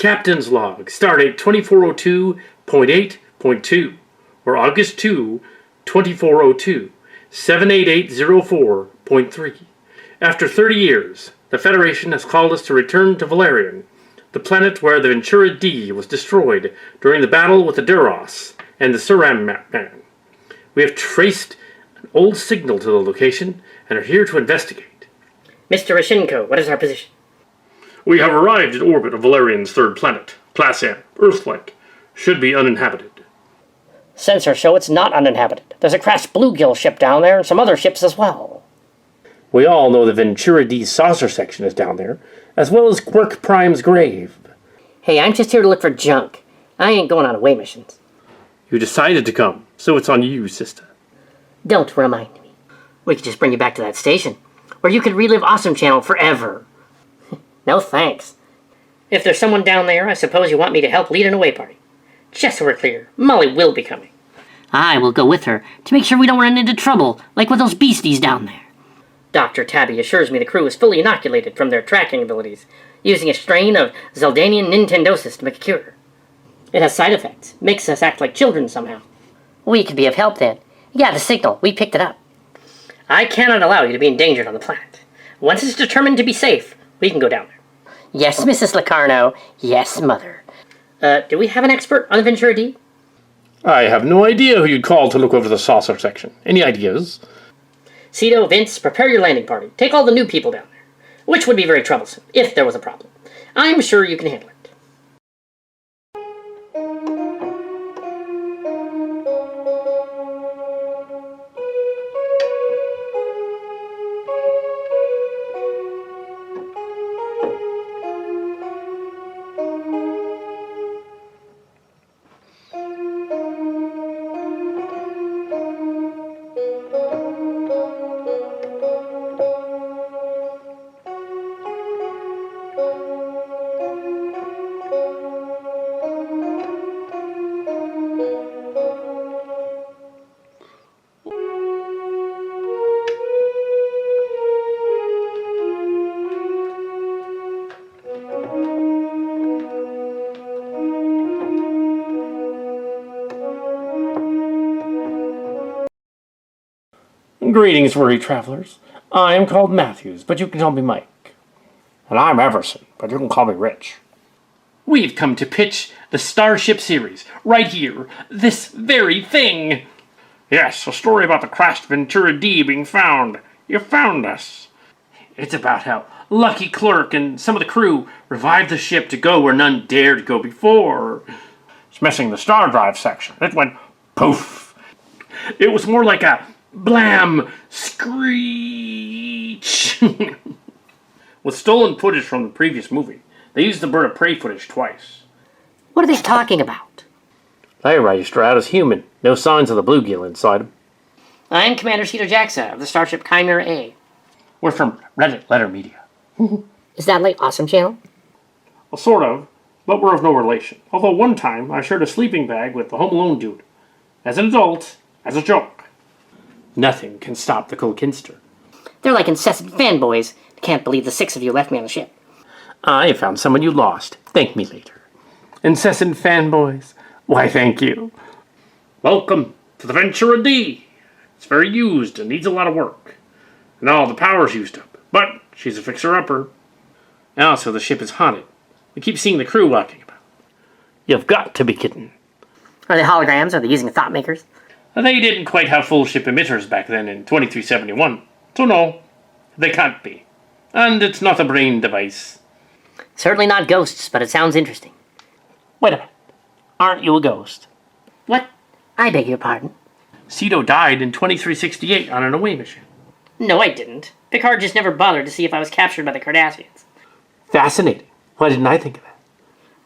Captain's Log, Stardate 2402.8.2, or August 2, 2402, 78804.3. After 30 years, the Federation has called us to return to Vellorian, the planet where the Ventura D was destroyed during the battle with the Duros and the Suram Man. We have traced an old signal to the location and are here to investigate. Mr. Roshenko, what is our position? We have arrived in orbit of Valerian's third planet, Class M, Earth-like. Should be uninhabited. Sensors show it's not uninhabited. There's a crashed bluegill ship down there and some other ships as well. We all know the Ventura D saucer section is down there, as well as Quirk Prime's grave. Hey, I'm just here to look for junk. I ain't going on away missions. You decided to come, so it's on you, sister. Don't remind me. We could just bring you back to that station, where you could relive Awesome Channel forever. No thanks. If there's someone down there, I suppose you want me to help lead an away party. Just so we're clear, Molly will be coming. I will go with her, to make sure we don't run into trouble, like with those beasties down there. Dr. Tabby assures me the crew is fully inoculated from their tracking abilities, using a strain of Zeldanian Nintendosis to make a cure. It has side effects, makes us act like children somehow. We could be of help then. Yeah, the signal, we picked it up. I cannot allow you to be endangered on the planet. Once it's determined to be safe, we can go down there. Yes, Mrs. Locarno. Yes, Mother. Do we have an expert on the Ventura D? I have no idea who you'd call to look over the saucer section. Any ideas? Seto, Vince, prepare your landing party. Take all the new people down there, which would be very troublesome, if there was a problem. I'm sure you can handle it. Greetings, worry travelers. I am called Matthews, but you can call me Mike. And I'm Everson, but you can call me Rich. We've come to pitch the Starship series, right here, this very thing. Yes, a story about the crashed Ventura D being found. You found us. It's about how Lucky Clerk and some of the crew revived the ship to go where none dared go before. It's missing the star drive section. It went poof. It was more like a blam screech. With stolen footage from the previous movie, they used the bird of prey footage twice. What are they talking about? They register out as human. No signs of the bluegill inside them. I'm Commander Seto Jaxa of the Starship Chimera A. We're from Reddit Letter Media. Is that like Awesome Channel? Well, sort of, but we're of no relation. Although one time I shared a sleeping bag with the Home Alone dude. As an adult, as a joke. Nothing can stop the Kilkinster. They're like incessant fanboys. Can't believe the 6 of you left me on the ship. I found someone you lost. Thank me later. Incessant fanboys. Why, thank you. Welcome to the Ventura D. It's very used and needs a lot of work. And all the power's used up. But she's a fixer-upper. And also, the ship is haunted. We keep seeing the crew walking about. You've got to be kidding. Are they holograms? Are they using thought makers? They didn't quite have full ship emitters back then in 2371. So no, they can't be. And it's not a brain device. Certainly not ghosts, but it sounds interesting. Wait a minute. Aren't you a ghost? What? I beg your pardon? Seto died in 2368 on an away mission. No, I didn't. Picard just never bothered to see if I was captured by the Cardassians. Fascinating. Why didn't I think of that?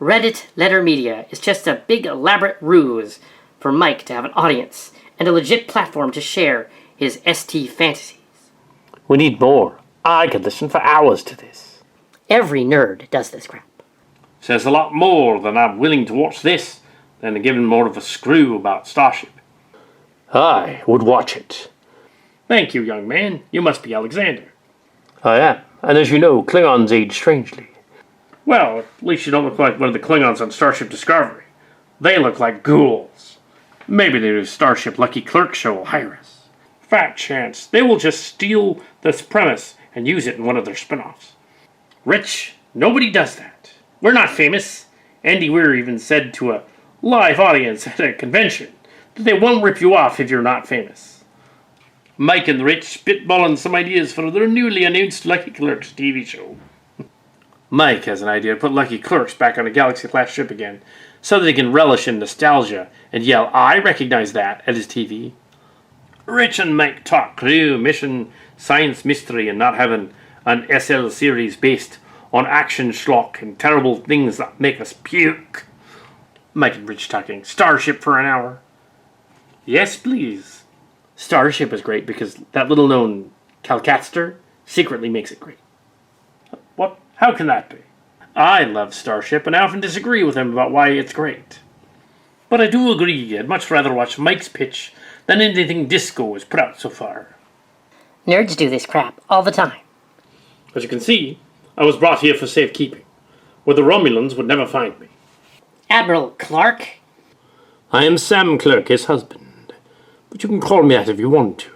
Reddit Letter Media is just a big elaborate ruse for Mike to have an audience and a legit platform to share his ST fantasies. We need more. I could listen for hours to this. Every nerd does this crap. Says a lot more than I'm willing to watch this than to give him more of a screw about Starship. I would watch it. Thank you, young man. You must be Alexander. I am. And as you know, Klingons age strangely. Well, at least you don't look like one of the Klingons on Starship Discovery. They look like ghouls. Maybe the new Starship Lucky Clerk show will hire us. Fat chance they will just steal this premise and use it in one of their spin-offs. Rich, nobody does that. We're not famous. Andy Weir even said to a live audience at a convention that they won't rip you off if you're not famous. Mike and Rich spitballing some ideas for their newly announced Lucky Clerks TV show. Mike has an idea to put Lucky Clerks back on a Galaxy-class ship again, so that he can relish in nostalgia and yell, "I recognize that," at his TV. Rich and Mike talk crew, mission, science mystery, and not having an SL series based on action schlock and terrible things that make us puke. Mike and Rich talking Starship for an hour. Yes, please. Starship is great because that little known Calcatster secretly makes it great. What? How can that be? I love Starship and I often disagree with him about why it's great. But I do agree I'd much rather watch Mike's pitch than anything Disco has put out so far. Nerds do this crap all the time. As you can see, I was brought here for safekeeping, where the Romulans would never find me. Admiral Clark? I am Sam Clerk, his husband, but you can call me that if you want to.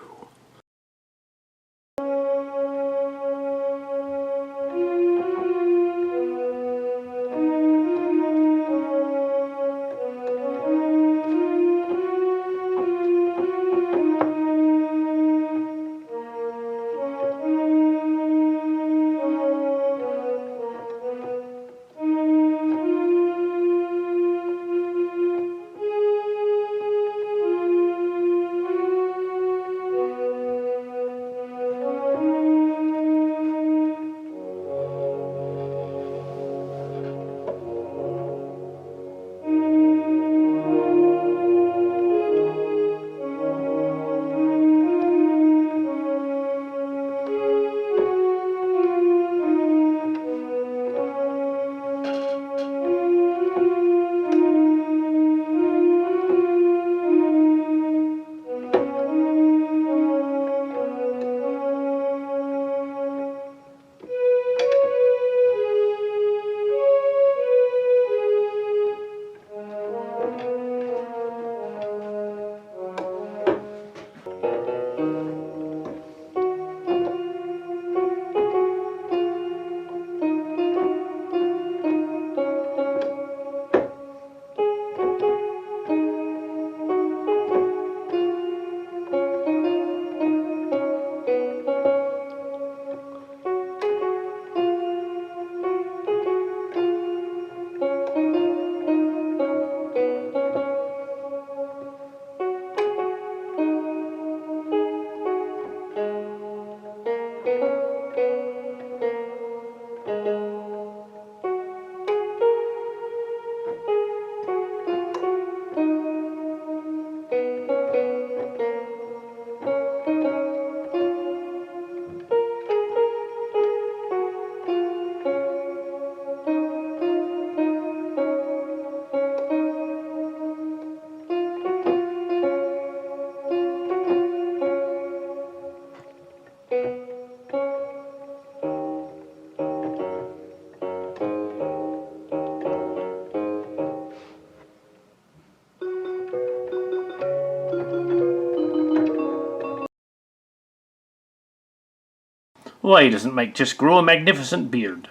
Why doesn't Mike just grow a magnificent beard?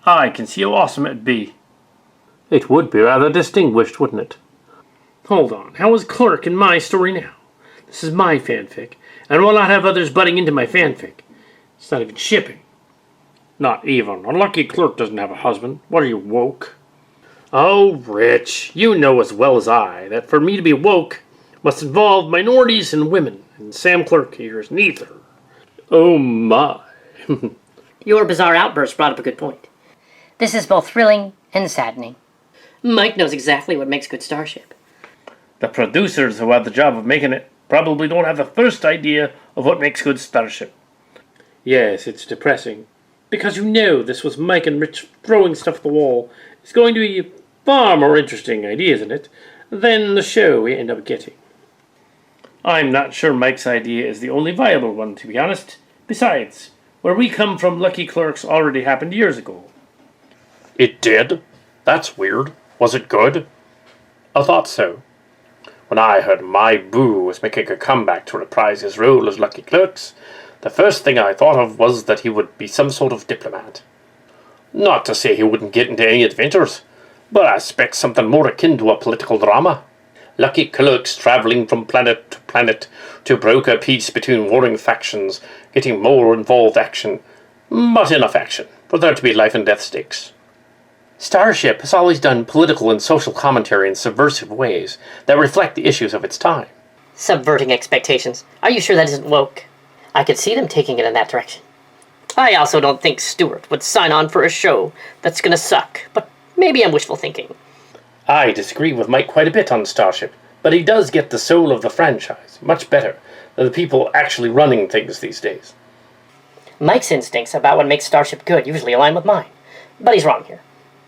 I can see how awesome it'd be. It would be rather distinguished, wouldn't it? Hold on, how is Clerk in my story now? This is my fanfic, and will not have others butting into my fanfic. It's not even shipping. Not even. Unlucky Clerk doesn't have a husband. What are you, woke? Oh, Rich, you know as well as I that for me to be woke must involve minorities and women, and Sam Clerk here is neither. Oh my. Your bizarre outburst brought up a good point. This is both thrilling and saddening. Mike knows exactly what makes good Starship. The producers who had the job of making it probably don't have the first idea of what makes good Starship. Yes, it's depressing. Because you know this was Mike and Rich throwing stuff at the wall. It's going to be far more interesting ideas in it than the show we end up getting. I'm not sure Mike's idea is the only viable one, to be honest. Besides, where we come from, Lucky Clerks already happened years ago. It did? That's weird. Was it good? I thought so. When I heard my boo was making a comeback to reprise his role as Lucky Clerks, the first thing I thought of was that he would be some sort of diplomat. Not to say he wouldn't get into any adventures, but I expect something more akin to a political drama. Lucky Clerks travelling from planet to planet to broker peace between warring factions, getting more involved action, but enough action for there to be life and death stakes. Starship has always done political and social commentary in subversive ways that reflect the issues of its time. Subverting expectations. Are you sure that isn't woke? I could see them taking it in that direction. I also don't think Stewart would sign on for a show that's gonna suck, but maybe I'm wishful thinking. I disagree with Mike quite a bit on Starship, but he does get the soul of the franchise much better than the people actually running things these days. Mike's instincts about what makes Starship good usually align with mine, but he's wrong here.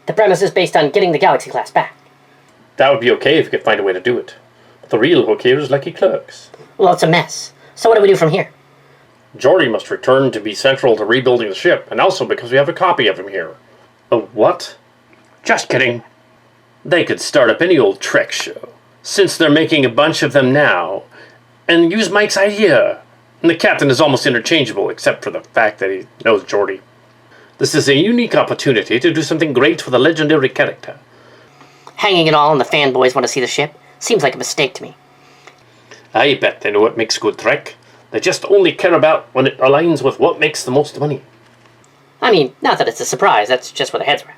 The premise is based on getting the Galaxy class back. That would be okay if you could find a way to do it. But the real hook here is Lucky Clerks. Well, it's a mess. So what do we do from here? Geordi must return to be central to rebuilding the ship, and also because we have a copy of him here. A what? Just kidding. They could start up any old Trek show, since they're making a bunch of them now, and use Mike's idea. And the captain is almost interchangeable, except for the fact that he knows Geordi. This is a unique opportunity to do something great with a legendary character. Hanging it all on the fanboys want to see the ship? Seems like a mistake to me. I bet they know what makes good Trek. They just only care about when it aligns with what makes the most money. I mean, not that it's a surprise, that's just where their heads are at.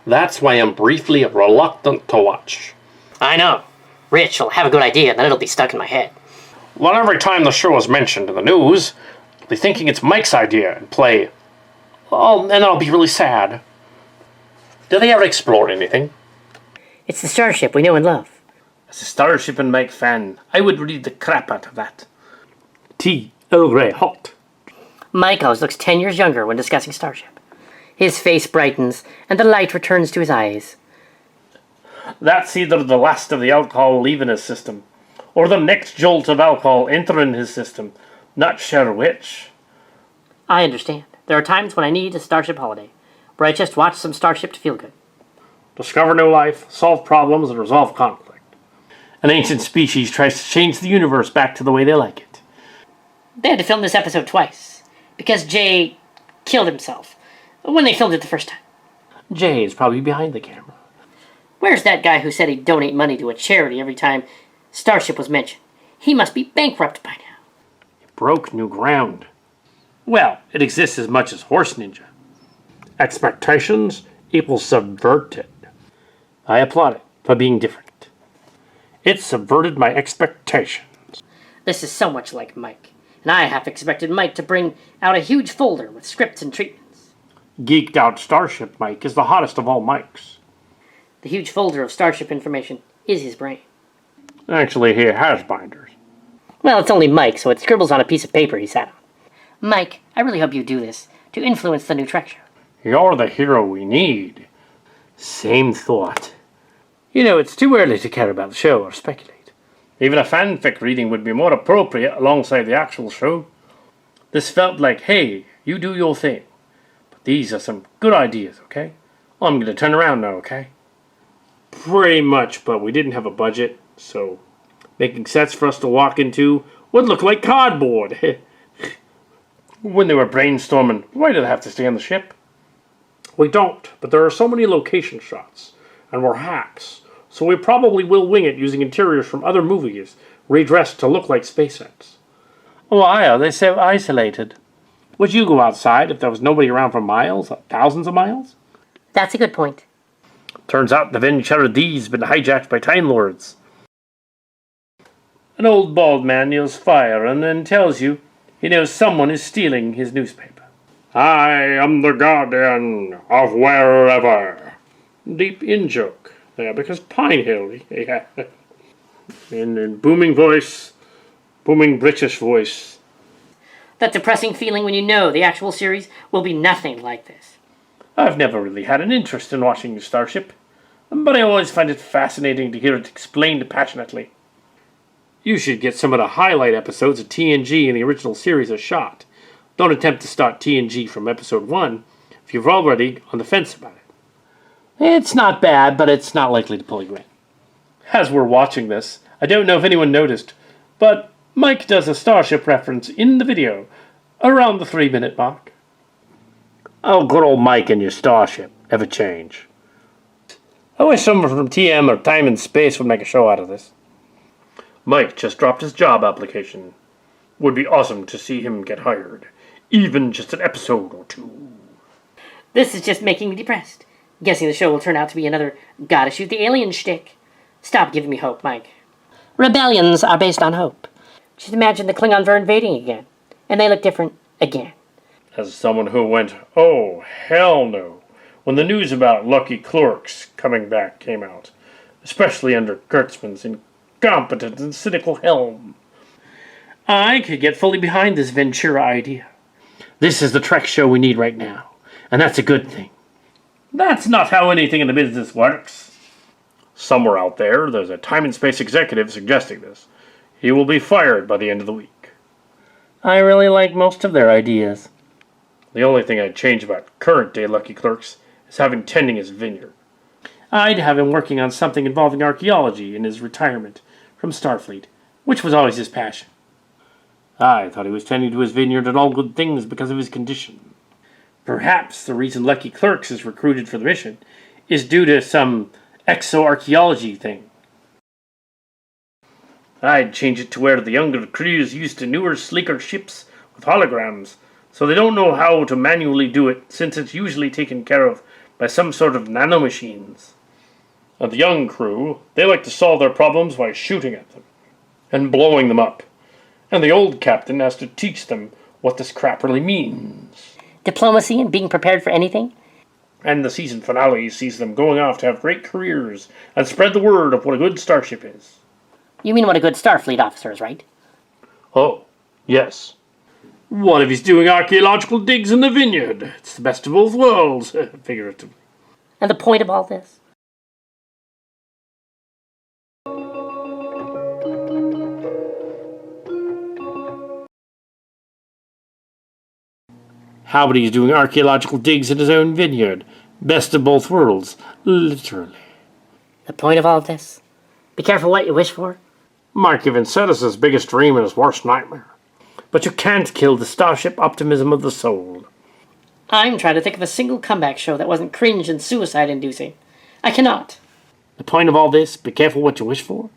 That's why I'm briefly reluctant to watch. I know. Rich will have a good idea, and then it'll be stuck in my head. Well, every time the show is mentioned in the news, I'll be thinking it's Mike's idea and play. Oh, and I'll be really sad. Do they ever explore anything? It's the Starship we know and love. As a Starship and Mike fan, I would read the crap out of that. Tea, Earl Grey, hot. Mike always looks 10 years younger when discussing Starship. His face brightens, and the light returns to his eyes. That's either the last of the alcohol leaving his system, or the next jolt of alcohol entering his system. Not sure which. I understand. There are times when I need a Starship holiday, where I just watch some Starship to feel good. Discover new life, solve problems, and resolve conflict. An ancient species tries to change the universe back to the way they like it. They had to film this episode twice, because Jay killed himself when they filmed it the first time. Jay is probably behind the camera. Where's that guy who said he'd donate money to a charity every time Starship was mentioned? He must be bankrupt by now. Broke new ground. Well, it exists as much as Horse Ninja. Expectations equals subverted. I applaud it for being different. It subverted my expectations. This is so much like Mike, and I half expected Mike to bring out a huge folder with scripts and treatments. Geeked out Starship Mike is the hottest of all Mikes. The huge folder of Starship information is his brain. Actually, he has binders. Well, it's only Mike, so it scribbles on a piece of paper he sat on. Mike, I really hope you do this to influence the new Trek show. You're the hero we need. Same thought. You know, it's too early to care about the show or speculate. Even a fanfic reading would be more appropriate alongside the actual show. This felt like, hey, you do your thing. But these are some good ideas, okay? I'm going to turn around now, okay? Pretty much, but we didn't have a budget, so making sets for us to walk into would look like cardboard. When they were brainstorming, why did I have to stay on the ship? We don't, but there are so many location shots, and we're hacks, so we probably will wing it using interiors from other movies, redressed to look like space sets. Why are they so isolated? Would you go outside if there was nobody around for miles, thousands of miles? That's a good point. Turns out the Ventura D's been hijacked by Time Lords. An old bald man yells fire and then tells you he knows someone is stealing his newspaper. I am the guardian of wherever. Deep in-joke there, because Pine Hill, yeah. In booming voice, booming British voice. That depressing feeling when you know the actual series will be nothing like this. I've never really had an interest in watching Starship, but I always find it fascinating to hear it explained passionately. You should get some of the highlight episodes of TNG in the original series a shot. Don't attempt to start TNG from episode 1 if you're already on the fence about it. It's not bad, but it's not likely to pull you in. As we're watching this, I don't know if anyone noticed, but Mike does a Starship reference in the video around the 3-minute mark. Oh, good old Mike and your Starship. Never change. I wish someone from TM or Time and Space would make a show out of this. Mike just dropped his job application. Would be awesome to see him get hired. Even just an episode or two. This is just making me depressed. Guessing the show will turn out to be another gotta shoot the alien shtick. Stop giving me hope, Mike. Rebellions are based on hope. Just imagine the Klingons are invading again. And they look different again. As someone who went, oh, hell no, when the news about Lucky Clerks coming back came out, especially under Kurtzman's incompetent and cynical helm. I could get fully behind this Ventura idea. This is the Trek show we need right now, and that's a good thing. That's not how anything in the business works. Somewhere out there's a time and space executive suggesting this. He will be fired by the end of the week. I really like most of their ideas. The only thing I'd change about current-day Lucky Clerks is having tending his vineyard. I'd have him working on something involving archaeology in his retirement from Starfleet, which was always his passion. I thought he was tending to his vineyard and all good things because of his condition. Perhaps the reason Lucky Clerks is recruited for the mission is due to some exoarchaeology thing. I'd change it to where the younger crews used to newer, sleeker ships with holograms, so they don't know how to manually do it, since it's usually taken care of by some sort of nanomachines. And the young crew, they like to solve their problems by shooting at them and blowing them up. And the old captain has to teach them what this crap really means. Diplomacy and being prepared for anything? And the season finale sees them going off to have great careers and spread the word of what a good starship is. You mean what a good Starfleet officer is, right? Oh, yes. What if he's doing archaeological digs in the vineyard? It's the best of both worlds, figuratively. And the point of all this? How about he's doing archaeological digs in his own vineyard? Best of both worlds, literally. The point of all this? Be careful what you wish for. Mark even said it's his biggest dream and his worst nightmare. But you can't kill the starship optimism of the soul. I'm trying to think of a single comeback show that wasn't cringe and suicide-inducing. I cannot. The point of all this, be careful what you wish for?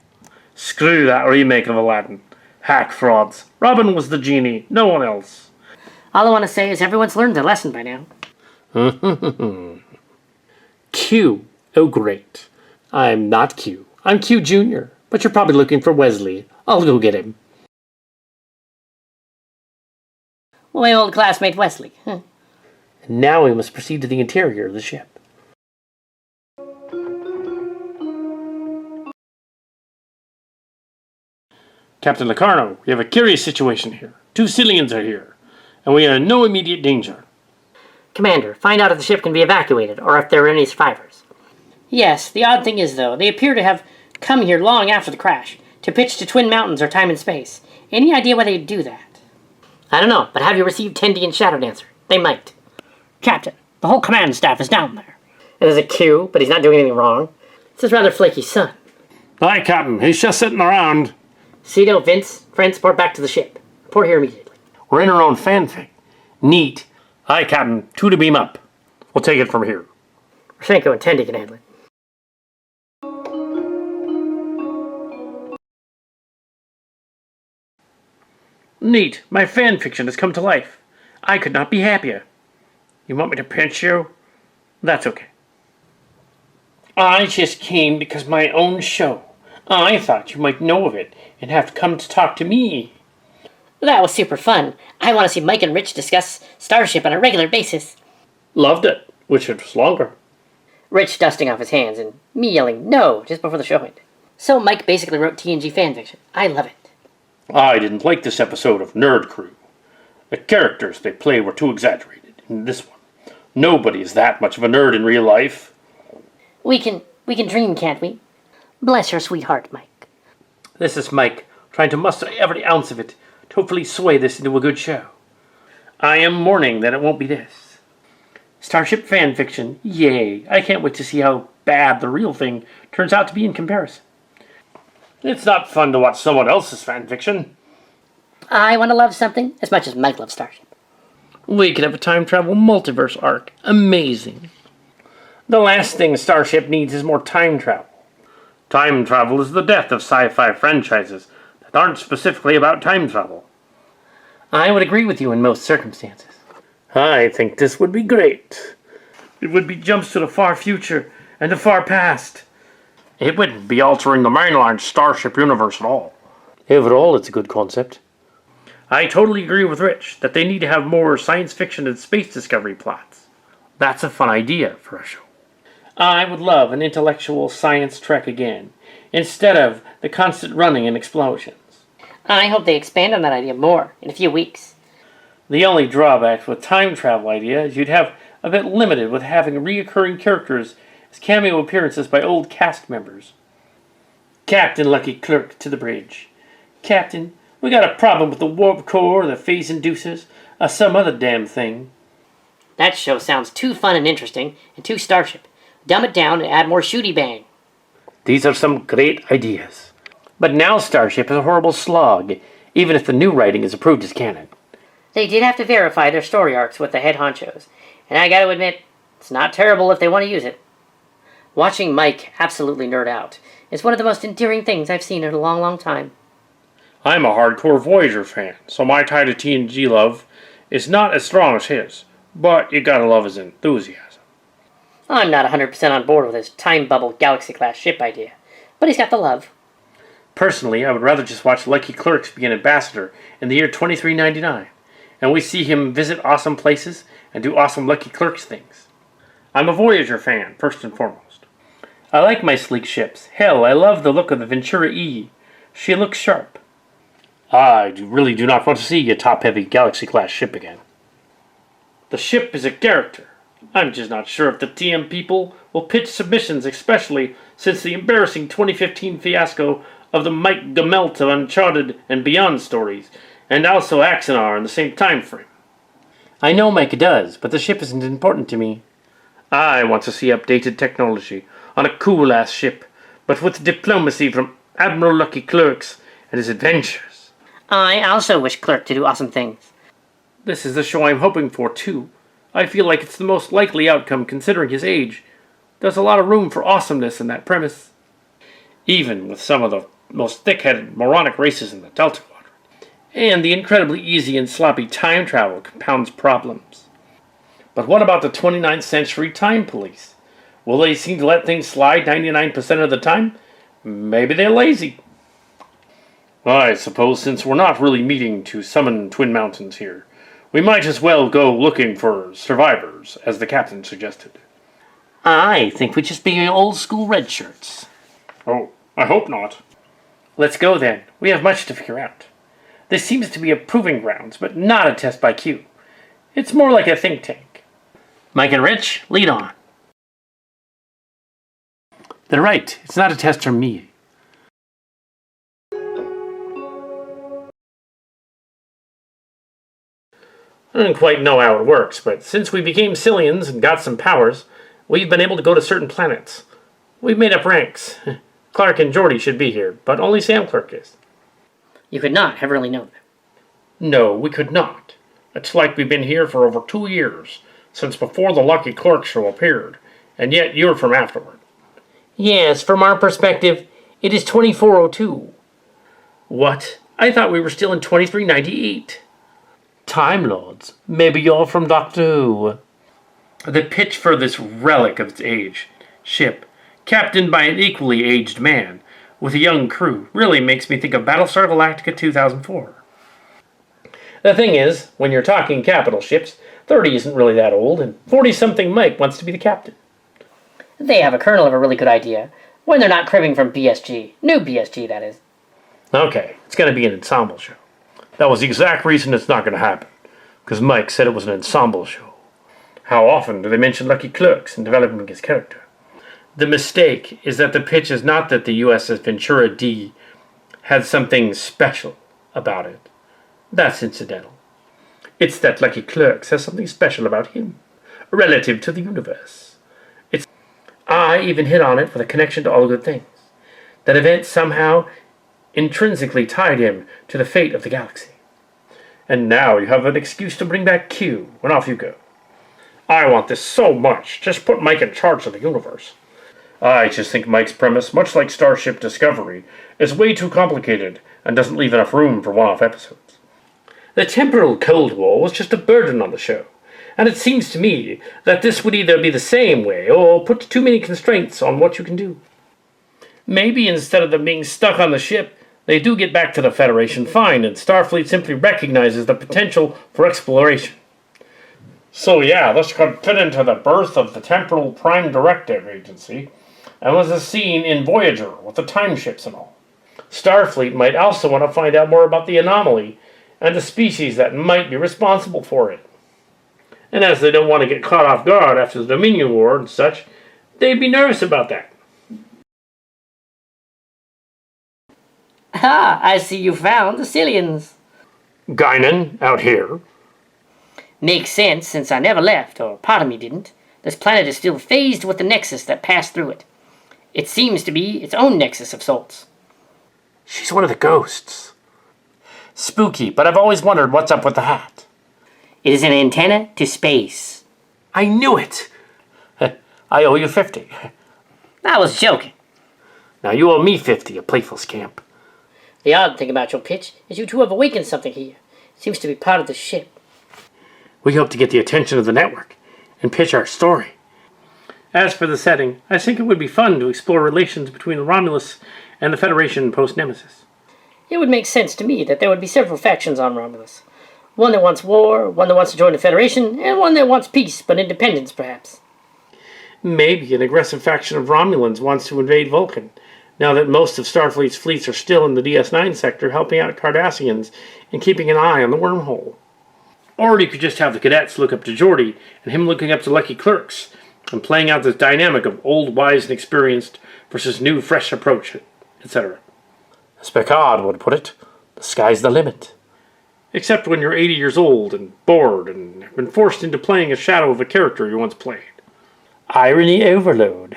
Screw that remake of Aladdin. Hack frauds. Robin was the genie, no one else. All I want to say is everyone's learned their lesson by now. Q. Oh, great. I'm not Q. I'm Qute Junior. But you're probably looking for Wesley. I'll go get him. My old classmate Wesley. And now we must proceed to the interior of the ship. Captain Locarno, we have a curious situation here. 2 Sillians are here, and we are in no immediate danger. Commander, find out if the ship can be evacuated, or if there are any survivors. Yes, the odd thing is, though, they appear to have come here long after the crash, to pitch to Twin Mountains or Time and Space. Any idea why they'd do that? I don't know, but have you received Tendi and Shadow Dancer? They might. Captain, the whole command staff is down there. There's a Q, but he's not doing anything wrong. It's his rather flaky son. Aye, Captain. He's just sitting around. Seto, Vince, friends, report back to the ship. Report here immediately. We're in our own fanfic. Neat. Aye, Captain. 2 to beam up. We'll take it from here. Roshenko and Tendi can handle it. Neat. My fan fiction has come to life. I could not be happier. You want me to pinch you? That's okay. I just came because my own show. I thought you might know of it and have come to talk to me. That was super fun. I want to see Mike and Rich discuss Starship on a regular basis. Loved it. Wish it was longer. Rich dusting off his hands and me yelling no just before the show ended. So Mike basically wrote TNG fanfiction. I love it. I didn't like this episode of Nerd Crew. The characters they play were too exaggerated in this one. Nobody is that much of a nerd in real life. We can dream, can't we? Bless your sweetheart, Mike. This is Mike, trying to muster every ounce of it to hopefully sway this into a good show. I am mourning that it won't be this. Starship fanfiction, yay. I can't wait to see how bad the real thing turns out to be in comparison. It's not fun to watch someone else's fanfiction. I want to love something as much as Mike loves Starship. We could have a time travel multiverse arc. Amazing. The last thing Starship needs is more time travel. Time travel is the death of sci-fi franchises that aren't specifically about time travel. I would agree with you in most circumstances. I think this would be great. It would be jumps to the far future and the far past. It wouldn't be altering the mainline Starship universe at all. Overall, it's a good concept. I totally agree with Rich that they need to have more science fiction and space discovery plots. That's a fun idea for a show. I would love an intellectual science trek again, instead of the constant running and explosions. I hope they expand on that idea more in a few weeks. The only drawback with time travel idea is you'd have a bit limited with having reoccurring characters as cameo appearances by old cast members. Captain Lucky Clerk to the bridge. Captain, we got a problem with the warp core, the phase inducers, or some other damn thing. That show sounds too fun and interesting, and too Starship. Dumb it down and add more shooty bang. These are some great ideas. But now Starship is a horrible slog, even if the new writing is approved as canon. They did have to verify their story arcs with the head honchos, and I gotta admit, it's not terrible if they want to use it. Watching Mike absolutely nerd out is one of the most endearing things I've seen in a long, long time. I'm a hardcore Voyager fan, so my tie to TNG love is not as strong as his, but you gotta love his enthusiasm. I'm not 100% on board with his time bubble galaxy-class ship idea, but he's got the love. Personally, I would rather just watch Lucky Clerks be an ambassador in the year 2399, and we see him visit awesome places and do awesome Lucky Clerks things. I'm a Voyager fan, first and foremost. I like my sleek ships. Hell, I love the look of the Ventura E. She looks sharp. I really do not want to see a top-heavy Galaxy-class ship again. The ship is a character. I'm just not sure if the TM people will pitch submissions, especially since the embarrassing 2015 fiasco of the Mike Gemelt of Uncharted and Beyond stories, and also Axanar in the same time frame. I know Mike does, but the ship isn't important to me. I want to see updated technology on a cool-ass ship, but with diplomacy from Admiral Lucky Clerks and his adventures. I also wish Clerk to do awesome things. This is the show I'm hoping for, too. I feel like it's the most likely outcome considering his age. There's a lot of room for awesomeness in that premise. Even with some of the most thick-headed moronic races in the Delta Quadrant. And the incredibly easy and sloppy time travel compounds problems. But what about the 29th century time police? Will they seem to let things slide 99% of the time? Maybe they're lazy. I suppose since we're not really meeting to summon Twin Mountains here, we might as well go looking for survivors, as the captain suggested. I think we just be old school red shirts. Oh, I hope not. Let's go then. We have much to figure out. This seems to be a proving grounds, but not a test by Q. It's more like a think tank. Mike and Rich, lead on. They're right. It's not a test from me. I don't quite know how it works, but since we became Sillians and got some powers, we've been able to go to certain planets. We've made up ranks. Clark and Geordi should be here, but only Sam Clerk is. You could not have really known that. No, we could not. It's like we've been here for over 2 years, since before the Lucky Clerk show appeared, and yet you're from afterward. Yes, from our perspective, it is 2402. What? I thought we were still in 2398. Time Lords, maybe you're from Doctor Who. The pitch for this relic of its age, ship, captained by an equally aged man, with a young crew, really makes me think of Battlestar Galactica 2004. The thing is, when you're talking capital ships, 30 isn't really that old, and 40-something Mike wants to be the captain. They have a kernel of a really good idea, when they're not cribbing from BSG. New BSG, that is. Okay, it's going to be an ensemble show. That was the exact reason it's not going to happen, because Mike said it was an ensemble show. How often do they mention Lucky Clerks in developing his character? The mistake is that the pitch is not that the USS Ventura D had something special about it. That's incidental. It's that Lucky Clerks has something special about him. relative to the universe. I even hit on it with a connection to all good things. That event somehow intrinsically tied him to the fate of the galaxy. And now you have an excuse to bring back Q, when off you go. I want this so much. Just put Mike in charge of the universe. I just think Mike's premise, much like Starship Discovery, is way too complicated and doesn't leave enough room for one-off episodes. The temporal Cold War was just a burden on the show, and it seems to me that this would either be the same way or put too many constraints on what you can do. Maybe instead of them being stuck on the ship, they do get back to the Federation fine, and Starfleet simply recognizes the potential for exploration. So yeah, this could fit into the birth of the Temporal Prime Directive Agency, and was a scene in Voyager with the time ships and all. Starfleet might also want to find out more about the anomaly and the species that might be responsible for it. And as they don't want to get caught off guard after the Dominion War and such, they'd be nervous about that. Ah, I see you found the Sillians. Guinan, out here. Makes sense, since I never left, or part of me didn't. This planet is still phased with the nexus that passed through it. It seems to be its own nexus of sorts. She's one of the ghosts. Spooky, but I've always wondered what's up with the hat. It is an antenna to space. I knew it! I owe you 50. I was joking. Now you owe me 50, a playful scamp. The odd thing about your pitch is you two have awakened something here. It seems to be part of the ship. We hope to get the attention of the network and pitch our story. As for the setting, I think it would be fun to explore relations between Romulus and the Federation post-Nemesis. It would make sense to me that there would be several factions on Romulus. One that wants war, one that wants to join the Federation, and one that wants peace, but independence, perhaps. Maybe an aggressive faction of Romulans wants to invade Vulcan, now that most of Starfleet's fleets are still in the DS9 sector helping out Cardassians and keeping an eye on the wormhole. Or you could just have the cadets look up to Geordi, and him looking up to lucky clerks, and playing out this dynamic of old, wise, and experienced versus new, fresh approach, etc. As Picard would put it, the sky's the limit. Except when you're 80 years old and bored and have been forced into playing a shadow of a character you once played. Irony overload.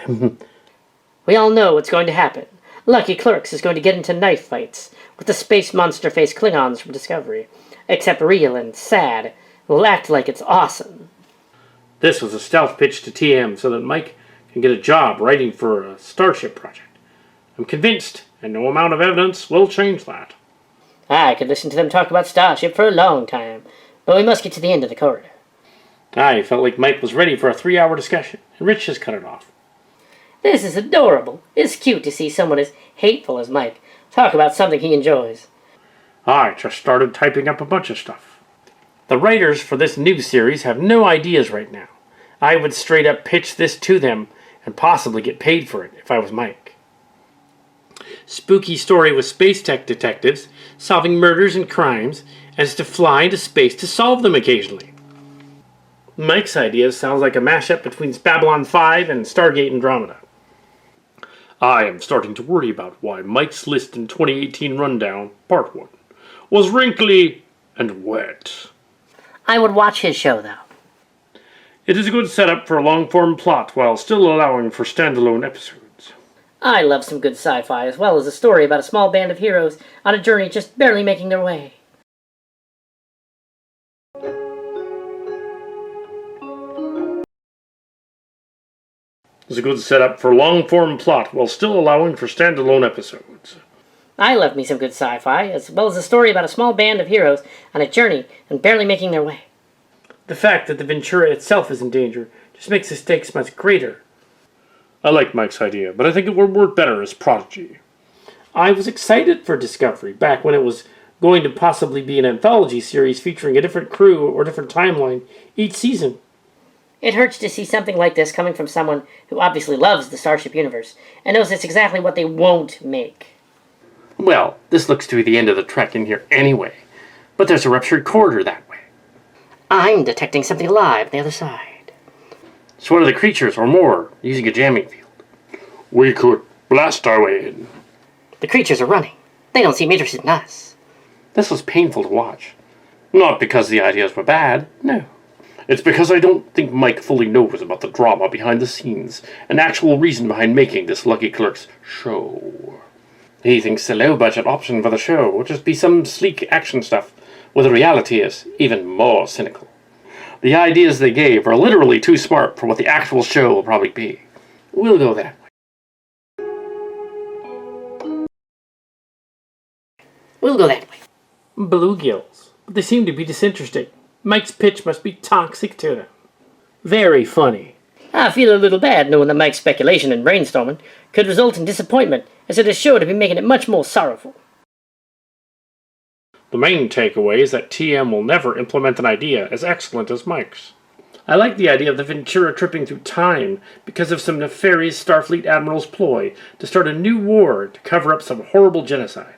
We all know what's going to happen. Lucky Clerks is going to get into knife fights with the space monster-faced Klingons from Discovery. Except real and sad. Will act like it's awesome. This was a stealth pitch to TM so that Mike can get a job writing for a Starship project. I'm convinced, and no amount of evidence will change that. I could listen to them talk about Starship for a long time, but we must get to the end of the corridor. I felt like Mike was ready for a 3-hour discussion, and Rich has cut it off. This is adorable. It's cute to see someone as hateful as Mike talk about something he enjoys. I just started typing up a bunch of stuff. The writers for this new series have no ideas right now. I would straight up pitch this to them and possibly get paid for it if I was Mike. Spooky story with space tech detectives solving murders and crimes as to fly into space to solve them occasionally. Mike's idea sounds like a mashup between Babylon 5 and Stargate Andromeda. I am starting to worry about why Mike's List in 2018 Rundown, Part 1, was wrinkly and wet. I would watch his show, though. It is a good setup for a long-form plot while still allowing for standalone episodes. I love some good sci-fi, as well as a story about a small band of heroes on a journey just barely making their way. It's a good setup for a long-form plot while still allowing for standalone episodes. I love me some good sci-fi, as well as a story about a small band of heroes on a journey and barely making their way. The fact that the Ventura itself is in danger just makes the stakes much greater. I like Mike's idea, but I think it would work better as Prodigy. I was excited for Discovery back when it was going to possibly be an anthology series featuring a different crew or different timeline each season. It hurts to see something like this coming from someone who obviously loves the Starship universe and knows it's exactly what they won't make. Well, this looks to be the end of the trek in here anyway, but there's a ruptured corridor that way. I'm detecting something alive on the other side. It's one of the creatures or more using a jamming field. We could blast our way in. The creatures are running. They don't seem interested in us. This was painful to watch. Not because the ideas were bad, no. It's because I don't think Mike fully knows about the drama behind the scenes, an actual reason behind making this Lucky Clerks show. He thinks the low-budget option for the show will just be some sleek action stuff, where the reality is even more cynical. The ideas they gave are literally too smart for what the actual show will probably be. We'll go that way. We'll go that way. Bluegills. But they seem to be disinterested. Mike's pitch must be toxic to them. Very funny. I feel a little bad knowing that Mike's speculation and brainstorming could result in disappointment, as it is sure to be making it much more sorrowful. The main takeaway is that TM will never implement an idea as excellent as Mike's. I like the idea of the Ventura tripping through time because of some nefarious Starfleet admiral's ploy to start a new war to cover up some horrible genocide.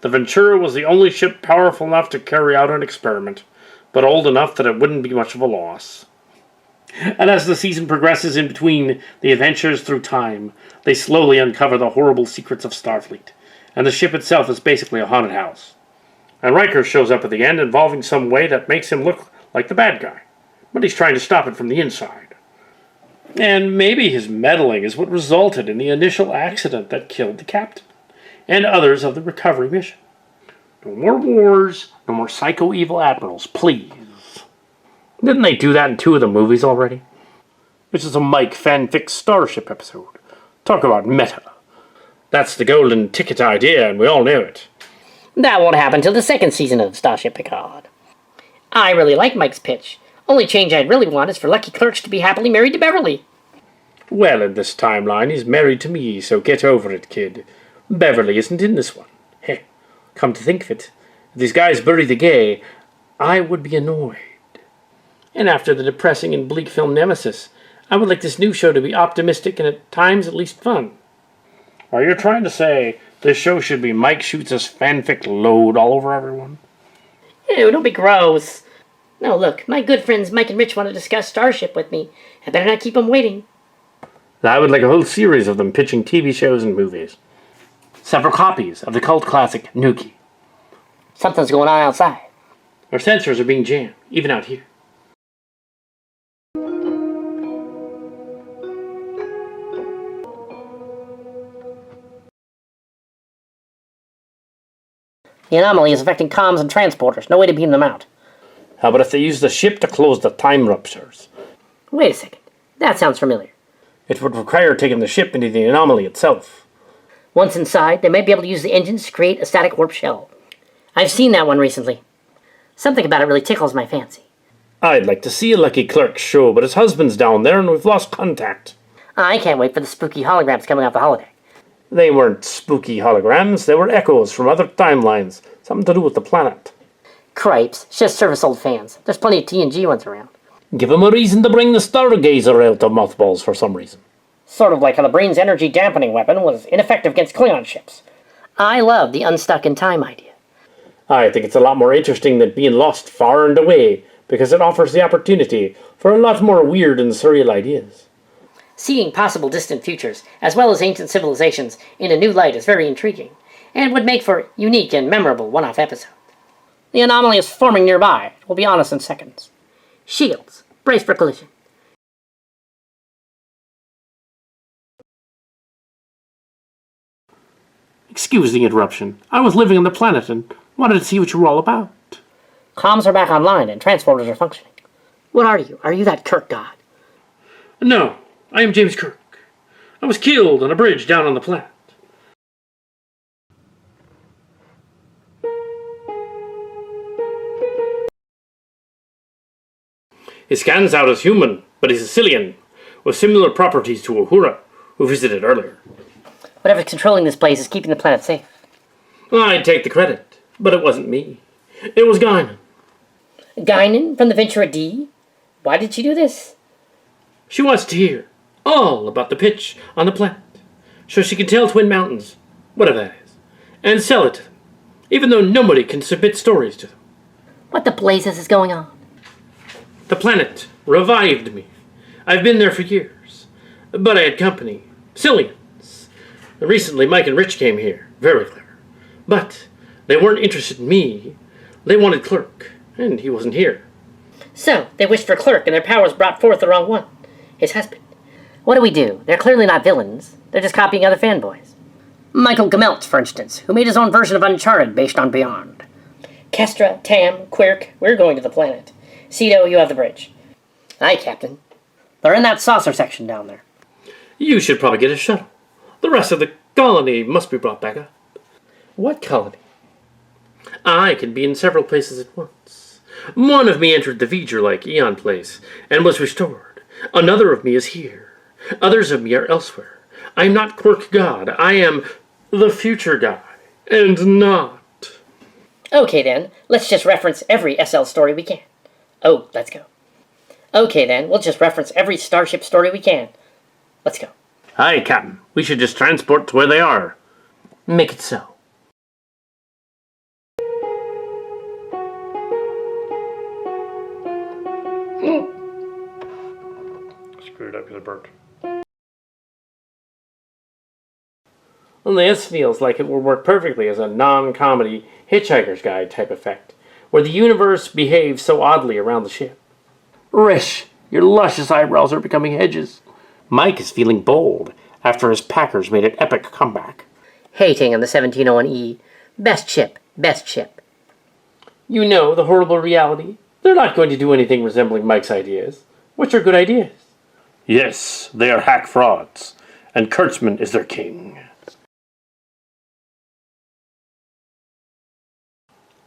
The Ventura was the only ship powerful enough to carry out an experiment, but old enough that it wouldn't be much of a loss. And as the season progresses in between the adventures through time, they slowly uncover the horrible secrets of Starfleet, and the ship itself is basically a haunted house. And Riker shows up at the end involving some way that makes him look like the bad guy, but he's trying to stop it from the inside. And maybe his meddling is what resulted in the initial accident that killed the captain, and others of the recovery mission. No more wars, no more psycho-evil admirals, please. Didn't they do that in 2 of the movies already? This is a Mike fanfic Starship episode. Talk about meta. That's the golden ticket idea, and we all know it. That won't happen till the 2nd season of Starship Picard. I really like Mike's pitch. Only change I'd really want is for Lucky Clerks to be happily married to Beverly. Well, in this timeline, he's married to me, so get over it, kid. Beverly isn't in this one. Heh, come to think of it, if these guys bury the gay, I would be annoyed. And after the depressing and bleak film Nemesis, I would like this new show to be optimistic and at times at least fun. Are you trying to say this show should be Mike shoots his fanfic load all over everyone? Ew, don't be gross. No, look, my good friends Mike and Rich want to discuss Starship with me. I better not keep them waiting. I would like a whole series of them pitching TV shows and movies. Several copies of the cult classic Nuki. Something's going on outside. Our sensors are being jammed, even out here. The anomaly is affecting comms and transporters. No way to beam them out. How about if they use the ship to close the time ruptures? Wait a second. That sounds familiar. It would require taking the ship into the anomaly itself. Once inside, they might be able to use the engines to create a static warp shell. I've seen that one recently. Something about it really tickles my fancy. I'd like to see a Lucky Clerk show, but his husband's down there and we've lost contact. I can't wait for the spooky holograms coming off the holodeck. They weren't spooky holograms, they were echoes from other timelines. Something to do with the planet. Cripes. It's just service old fans. There's plenty of TNG ones around. Give him a reason to bring the Stargazer out of mothballs for some reason. Sort of like how the brain's energy dampening weapon was ineffective against Klingon ships. I love the unstuck in time idea. I think it's a lot more interesting than being lost far and away, because it offers the opportunity for a lot more weird and surreal ideas. Seeing possible distant futures, as well as ancient civilizations, in a new light is very intriguing, and would make for unique and memorable one-off episode. The anomaly is forming nearby. It will be on us in seconds. Shields, brace for collision. Excuse the interruption. I was living on the planet and wanted to see what you were all about. Comms are back online and transporters are functioning. What are you? Are you that Kirk god? No, I am James Quirk. I was killed on a bridge down on the planet. He scans out as human, but he's a Sillian, with similar properties to Uhura, who visited earlier. Whatever's controlling this place is keeping the planet safe. I'd take the credit, but it wasn't me. It was Guinan. Guinan from the Ventura D? Why did she do this? She wants to hear all about the pitch on the planet, so she can tell Twin Mountains, whatever that is, and sell it to them, even though nobody can submit stories to them. What the blazes is going on? The planet revived me. I've been there for years, but I had company, Sillians. Recently, Mike and Rich came here, very clever, but they weren't interested in me. They wanted Clerk, and he wasn't here. So, they wished for Clerk, and their powers brought forth the wrong one. His husband. What do? They're clearly not villains. They're just copying other fanboys. Michael Gemelt, for instance, who made his own version of Uncharted based on Beyond. Kestra, Tam, Quirk, we're going to the planet. Seto, you have the bridge. Aye, Captain. They're in that saucer section down there. You should probably get a shuttle. The rest of the colony must be brought back up. What colony? I can be in several places at once. One of me entered the V'ger-like Eon place and was restored. Another of me is here. Others of me are elsewhere. I am not Quirk God. I am the future guy. And not. Okay then, let's just reference every SL story we can. Oh, let's go. Okay then, we'll just reference every Starship story we can. Let's go. Aye, Captain. We should just transport to where they are. Make it so. Screwed up because it burnt. Well, this feels like it would work perfectly as a non-comedy Hitchhiker's Guide type effect, where the universe behaves so oddly around the ship. Rish, your luscious eyebrows are becoming hedges. Mike is feeling bold after his Packers made an epic comeback. Hating on the 1701E. Best ship, best ship. You know the horrible reality. They're not going to do anything resembling Mike's ideas, which are good ideas. Yes, they are hack frauds, and Kurtzman is their king.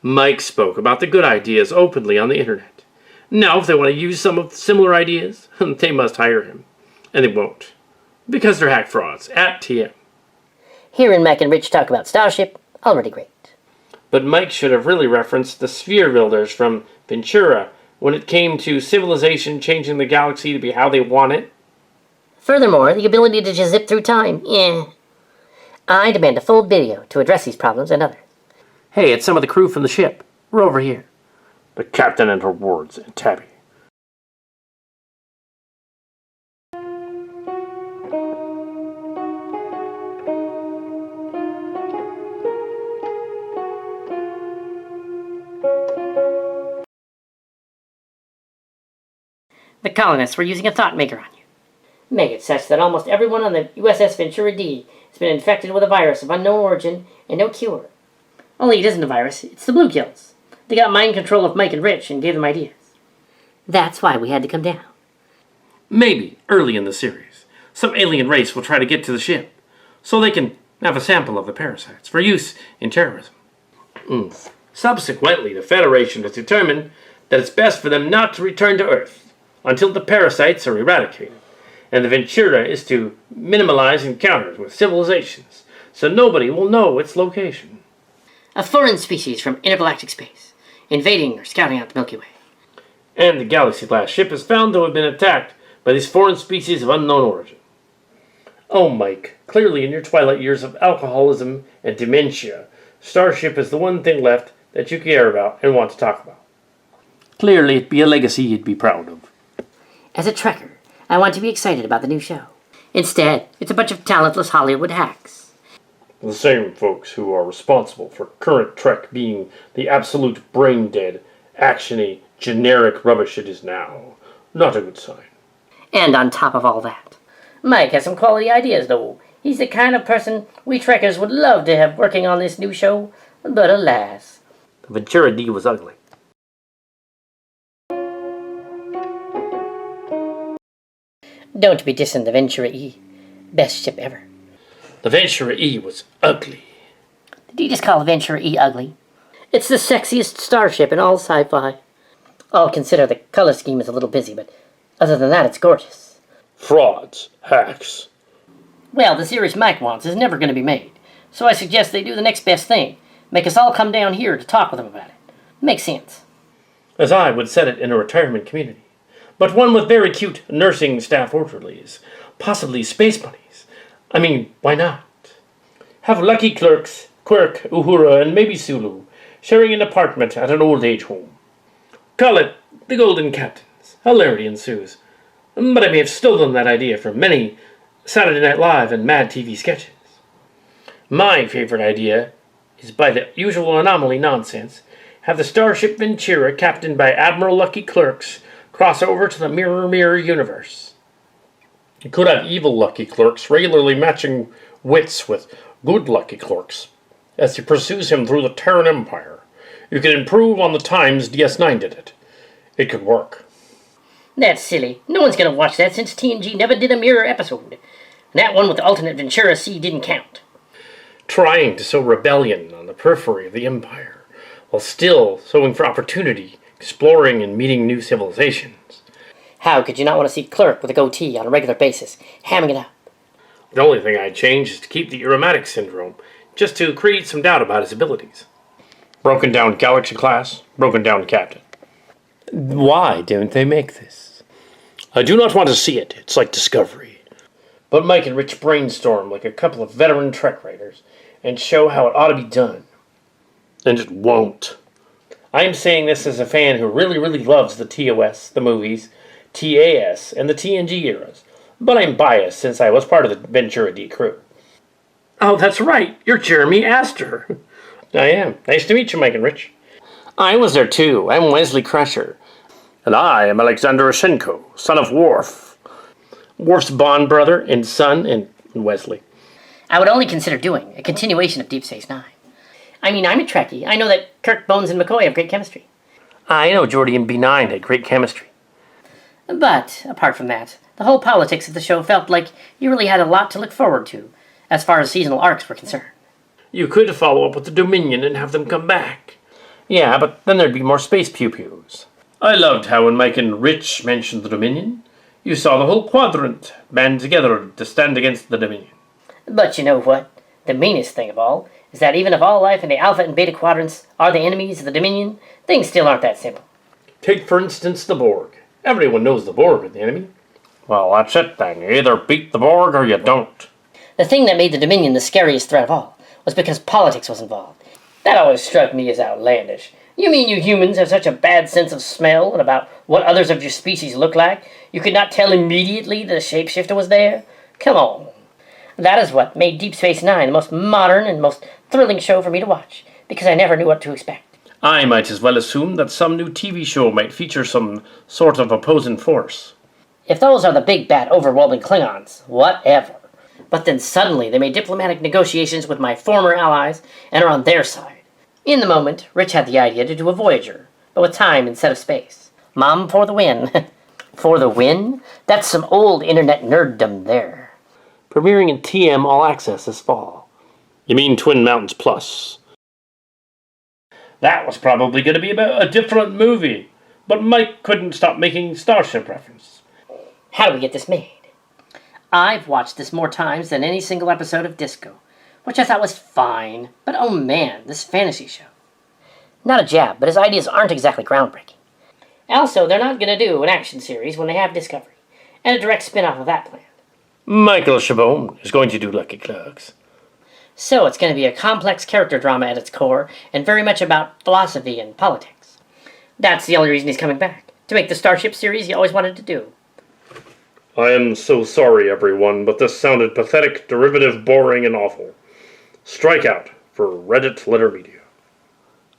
Mike spoke about the good ideas openly on the internet. Now, if they want to use some of the similar ideas, they must hire him. And they won't. Because they're hack frauds. At TM. Hearing Mac and Rich talk about Starship, already great. But Mike should have really referenced the sphere builders from Ventura when it came to civilization changing the galaxy to be how they want it. Furthermore, the ability to just zip through time, I demand a full video to address these problems and others. Hey, it's some of the crew from the ship. We're over here. The captain and her wards and Tabby. The colonists were using a thought maker on you. Make it such that almost everyone on the USS Ventura D has been infected with a virus of unknown origin and no cure. Only it isn't a virus, it's the Blue Kills. They got mind control of Mike and Rich and gave them ideas. That's why we had to come down. Maybe, early in the series, some alien race will try to get to the ship, so they can have a sample of the parasites for use in terrorism. Subsequently, the Federation has determined that it's best for them not to return to Earth until the parasites are eradicated, and the Ventura is to minimize encounters with civilizations, so nobody will know its location. A foreign species from intergalactic space, invading or scouting out the Milky Way. And the Galaxy-class ship is found to have been attacked by these foreign species of unknown origin. Oh, Mike, clearly in your twilight years of alcoholism and dementia, Starship is the one thing left that you care about and want to talk about. Clearly it'd be a legacy you'd be proud of. As a Trekker, I want to be excited about the new show. Instead, it's a bunch of talentless Hollywood hacks. The same folks who are responsible for current Trek being the absolute brain-dead, actiony, generic rubbish it is now. Not a good sign. And on top of all that, Mike has some quality ideas, though. He's the kind of person we Trekkers would love to have working on this new show, but alas. The Ventura D was ugly. Don't be dissing the Ventura E. Best ship ever. The Ventura E was ugly. Did you just call the Ventura E ugly? It's the sexiest starship in all sci-fi. I'll consider the color scheme is a little busy, but other than that, it's gorgeous. Frauds. Hacks. Well, the series Mike wants is never going to be made, so I suggest they do the next best thing. Make us all come down here to talk with them about it. Makes sense. As I would set it in a retirement community, but one with very cute nursing staff orderlies, possibly space bunnies. I mean, why not? Have lucky clerks, Quirk, Uhura, and maybe Sulu, sharing an apartment at an old age home. Call it the Golden Captains. Hilarity ensues. But I may have stolen that idea from many Saturday Night Live and Mad TV sketches. My favorite idea is, by the usual anomaly nonsense, have the Starship Ventura captained by Admiral Lucky Clerks cross over to the mirror universe. You could have evil lucky clerks regularly matching wits with good lucky clerks as he pursues him through the Terran Empire. You could improve on the times DS9 did it. It could work. That's silly. No one's gonna watch that since TNG never did a mirror episode. And that one with the alternate Ventura C didn't count. Trying to sow rebellion on the periphery of the Empire, while still sowing for opportunity, exploring and meeting new civilizations. How could you not want to see Clerk with a goatee on a regular basis, hamming it up? The only thing I'd change is to keep the enigmatic syndrome, just to create some doubt about his abilities. Broken down Galaxy class, broken down captain. Why don't they make this? I do not want to see it. It's like Discovery. But Mike and Rich brainstorm like a couple of veteran Trek writers and show how it ought to be done. And it won't. I am saying this as a fan who really loves the TOS, the movies, TAS, and the TNG eras. But I'm biased since I was part of the Ventura D crew. Oh, that's right. You're Jeremy Astor. I am. Nice to meet you, Mike and Rich. I was there too. I'm Wesley Crusher. And I am Alexander Roshenko, son of Worf. Worf's Bond brother and son and Wesley. I would only consider doing a continuation of Deep Space Nine. I mean, I'm a Trekkie. I know that Kirk, Bones, and McCoy have great chemistry. I know Geordi and B9 had great chemistry. But, apart from that, the whole politics of the show felt like you really had a lot to look forward to, as far as seasonal arcs were concerned. You could follow up with the Dominion and have them come back. Yeah, but then there'd be more space pew-pews. I loved how when Mike and Rich mentioned the Dominion, you saw the whole quadrant band together to stand against the Dominion. But you know what? The meanest thing of all is that even if all life in the Alpha and Beta quadrants are the enemies of the Dominion, things still aren't that simple. Take, for instance, the Borg. Everyone knows the Borg are the enemy. Well, that's it then. You either beat the Borg or you don't. The thing that made the Dominion the scariest threat of all was because politics was involved. That always struck me as outlandish. You mean you humans have such a bad sense of smell and about what others of your species look like, you could not tell immediately that a shapeshifter was there? Come on. That is what made Deep Space Nine the most modern and most thrilling show for me to watch, because I never knew what to expect. I might as well assume that some new TV show might feature some sort of opposing force. If those are the big bad overwhelming Klingons, whatever. But then suddenly they made diplomatic negotiations with my former allies and are on their side. In the moment, Rich had the idea to do a Voyager, but with time instead of space. Mom for the win. For the win? That's some old internet nerddom there. Premiering in TM All Access this fall. You mean Twin Mountains Plus? That was probably going to be about a different movie, but Mike couldn't stop making Starship reference. How do we get this made? I've watched this more times than any single episode of Disco, which I thought was fine, but oh man, this fantasy show. Not a jab, but his ideas aren't exactly groundbreaking. Also, they're not going to do an action series when they have Discovery, and a direct spin-off of that plan. Michael Chabon is going to do Lucky Clerks. So it's going to be a complex character drama at its core, and very much about philosophy and politics. That's the only reason he's coming back, to make the Starship series he always wanted to do. I am so sorry, everyone, but this sounded pathetic, derivative, boring, and awful. Strike out for Reddit Letter Media.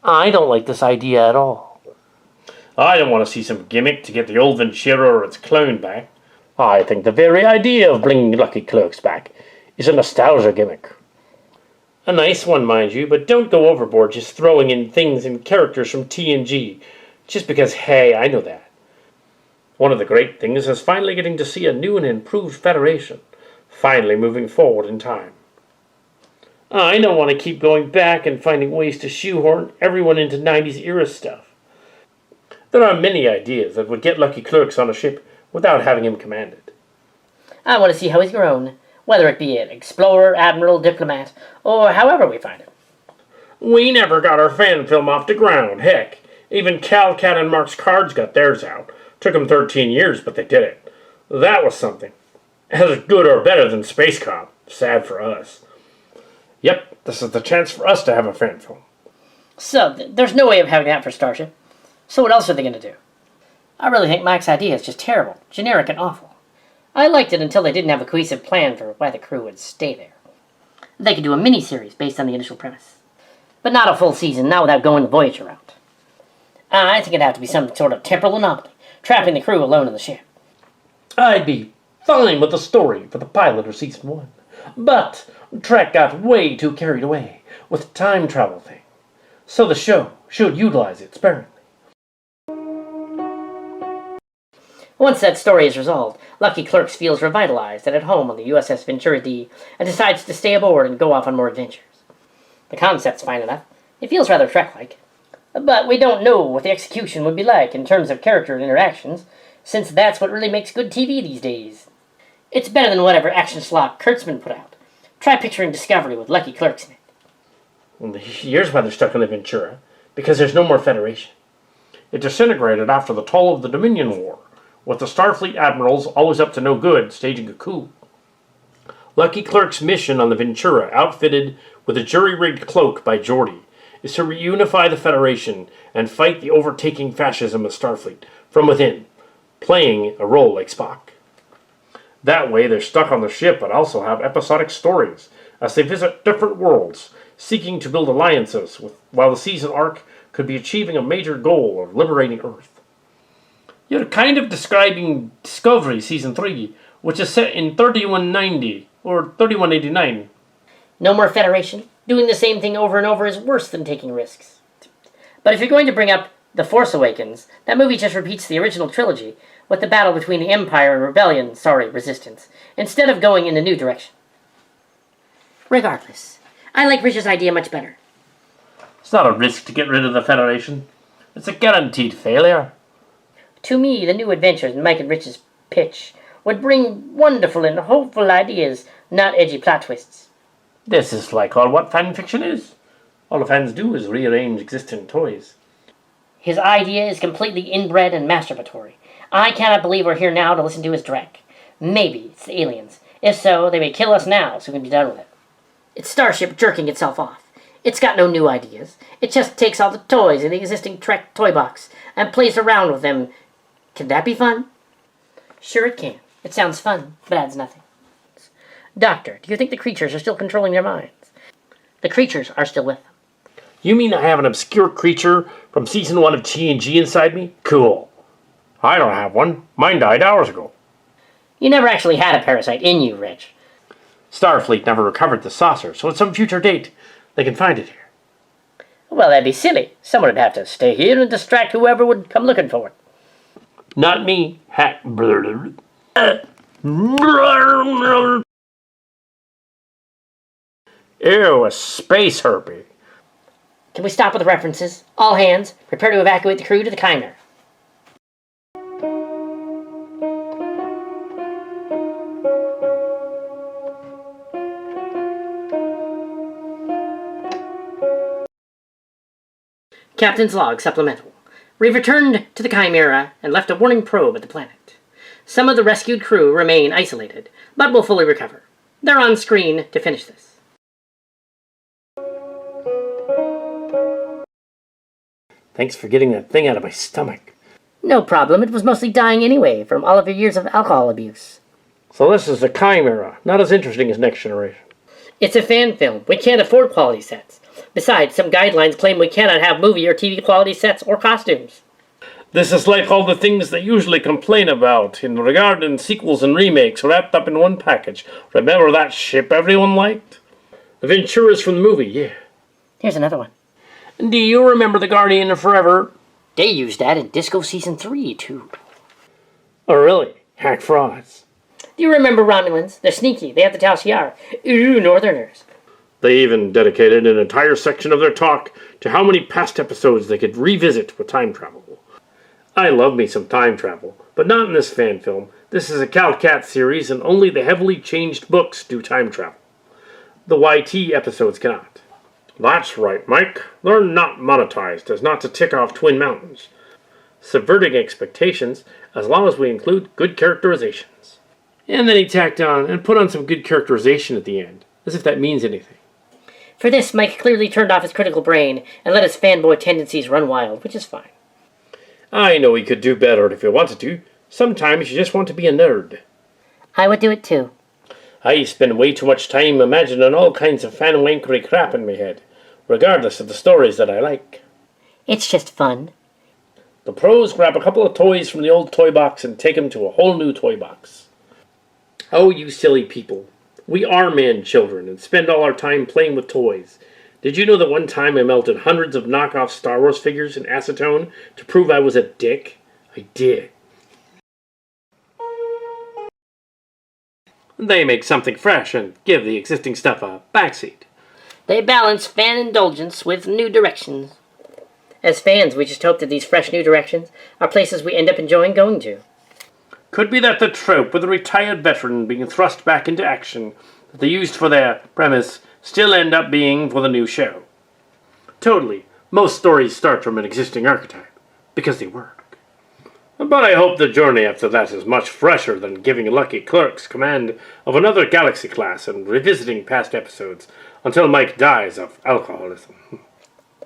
I don't like this idea at all. I don't want to see some gimmick to get the old Ventura or its clone back. I think the very idea of bringing Lucky Clerks back is a nostalgia gimmick. A nice one, mind you, but don't go overboard just throwing in things and characters from TNG, just because, hey, I know that. One of the great things is finally getting to see a new and improved Federation, finally moving forward in time. I don't want to keep going back and finding ways to shoehorn everyone into 90s era stuff. There are many ideas that would get Lucky Clerks on a ship without having him commanded. I want to see how he's grown, whether it be an explorer, admiral, diplomat, or however we find him. We never got our fan film off the ground. Heck, even Cal, Cat, and Mark's cards got theirs out. Took them 13 years, but they did it. That was something. As good or better than Space Cop. Sad for us. Yep, this is the chance for us to have a fan film. So, there's no way of having that for Starship. So what else are they going to do? I really think Mike's idea is just terrible, generic, and awful. I liked it until they didn't have a cohesive plan for why the crew would stay there. They could do a mini-series based on the initial premise. But not a full season, not without going the Voyager route. I think it'd have to be some sort of temporal anomaly, trapping the crew alone on the ship. I'd be fine with the story for the pilot of season 1. But Trek got way too carried away with the time travel thing. So the show should utilize it sparingly. Once that story is resolved, Lucky Clerks feels revitalized and at home on the USS Ventura D and decides to stay aboard and go off on more adventures. The concept's fine enough. It feels rather Trek-like. But we don't know what the execution would be like in terms of character interactions, since that's what really makes good TV these days. It's better than whatever action slop Kurtzman put out. Try picturing Discovery with Lucky Clerks in it. Well, here's why they're stuck in the Ventura. Because there's no more Federation. It disintegrated after the toll of the Dominion War, with the Starfleet admirals always up to no good, staging a coup. Lucky Clerk's mission on the Ventura, outfitted with a jury-rigged cloak by Geordi, is to reunify the Federation and fight the overtaking fascism of Starfleet from within, playing a role like Spock. That way, they're stuck on the ship but also have episodic stories as they visit different worlds, seeking to build alliances while the season arc could be achieving a major goal of liberating Earth. You're kind of describing Discovery Season 3, which is set in 3190 or 3189. No more Federation. Doing the same thing over and over is worse than taking risks. But if you're going to bring up The Force Awakens, that movie just repeats the original trilogy with the battle between the Empire and Resistance, instead of going in a new direction. Regardless, I like Rich's idea much better. It's not a risk to get rid of the Federation. It's a guaranteed failure. To me, the new adventures in Mike and Rich's pitch would bring wonderful and hopeful ideas, not edgy plot twists. This is like all what fan fiction is. All the fans do is rearrange existing toys. His idea is completely inbred and masturbatory. I cannot believe we're here now to listen to his dreck. Maybe it's the aliens. If so, they may kill us now so we can be done with it. It's Starship jerking itself off. It's got no new ideas. It just takes all the toys in the existing Trek toy box and plays around with them. Can that be fun? Sure it can. It sounds fun, but adds nothing. Doctor, do you think the creatures are still controlling their minds? The creatures are still with them. You mean I have an obscure creature from Season 1 of TNG inside me? Cool. I don't have one. Mine died hours ago. You never actually had a parasite in you, Rich. Starfleet never recovered the saucer, so at some future date, they can find it here. Well, that'd be silly. Someone would have to stay here and distract whoever would come looking for it. Not me. Ew, a space herpy. Can we stop with the references? All hands, prepare to evacuate the crew to the Chimera. Captain's log supplemental. We've returned to the Chimera and left a warning probe at the planet. Some of the rescued crew remain isolated, but will fully recover. They're on screen to finish this. Thanks for getting that thing out of my stomach. No problem, it was mostly dying anyway from all of your years of alcohol abuse. So this is the Chimera, not as interesting as Next Generation. It's a fan film. We can't afford quality sets. Besides, some guidelines claim we cannot have movie or TV quality sets or costumes. This is like all the things they usually complain about in regarding sequels and remakes wrapped up in one package. Remember that ship everyone liked? The Venturas from the movie, yeah. Here's another one. Do you remember the Guardian of Forever? They used that in Disco Season 3, too. Oh, really? Hack frauds. Do you remember Romulans? They're sneaky. They have to tell Shiar. Ooh, Northerners. They even dedicated an entire section of their talk to how many past episodes they could revisit with time travel. I love me some time travel, but not in this fan film. This is a Cal-Cat series, and only the heavily changed books do time travel. The YT episodes cannot. That's right, Mike. They're not monetized as not to tick off Twin Mountains. Subverting expectations, as long as we include good characterizations. And then he tacked on and put on some good characterization at the end, as if that means anything. For this, Mike clearly turned off his critical brain and let his fanboy tendencies run wild, which is fine. I know he could do better if he wanted to. Sometimes you just want to be a nerd. I would do it too. I spend way too much time imagining all kinds of fan-wankery crap in my head, regardless of the stories that I like. It's just fun. The pros grab a couple of toys from the old toy box and take them to a whole new toy box. Oh, you silly people. We are man-children and spend all our time playing with toys. Did you know that one time I melted hundreds of knockoff Star Wars figures in acetone to prove I was a dick? I did. They make something fresh and give the existing stuff a backseat. They balance fan indulgence with new directions. As fans, we just hope that these fresh new directions are places we end up enjoying going to. Could be that the trope with a retired veteran being thrust back into action that they used for their premise still end up being for the new show. Totally. Most stories start from an existing archetype, because they work. But I hope the journey after that is much fresher than giving lucky clerks command of another galaxy class and revisiting past episodes until Mike dies of alcoholism.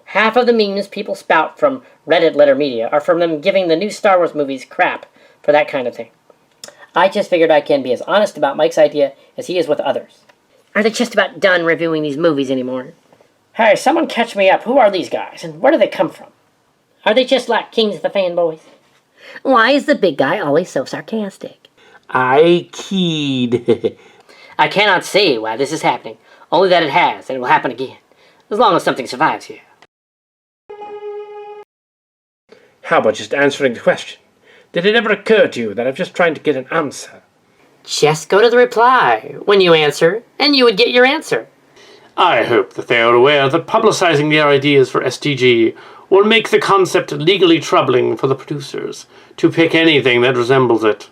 Half of the memes people spout from Reddit letter media are from them giving the new Star Wars movies crap for that kind of thing. I just figured I can be as honest about Mike's idea as he is with others. Are they just about done reviewing these movies anymore? Hey, someone catch me up. Who are these guys, and where do they come from? Are they just like Kings of the Fanboys? Why is the big guy always so sarcastic? I keyed. I cannot say why this is happening, only that it has, and it will happen again, as long as something survives here. How about just answering the question? Did it ever occur to you that I'm just trying to get an answer? Just go to the reply when you answer, and you would get your answer. I hope that they are aware that publicizing their ideas for STG will make the concept legally troubling for the producers to pick anything that resembles it.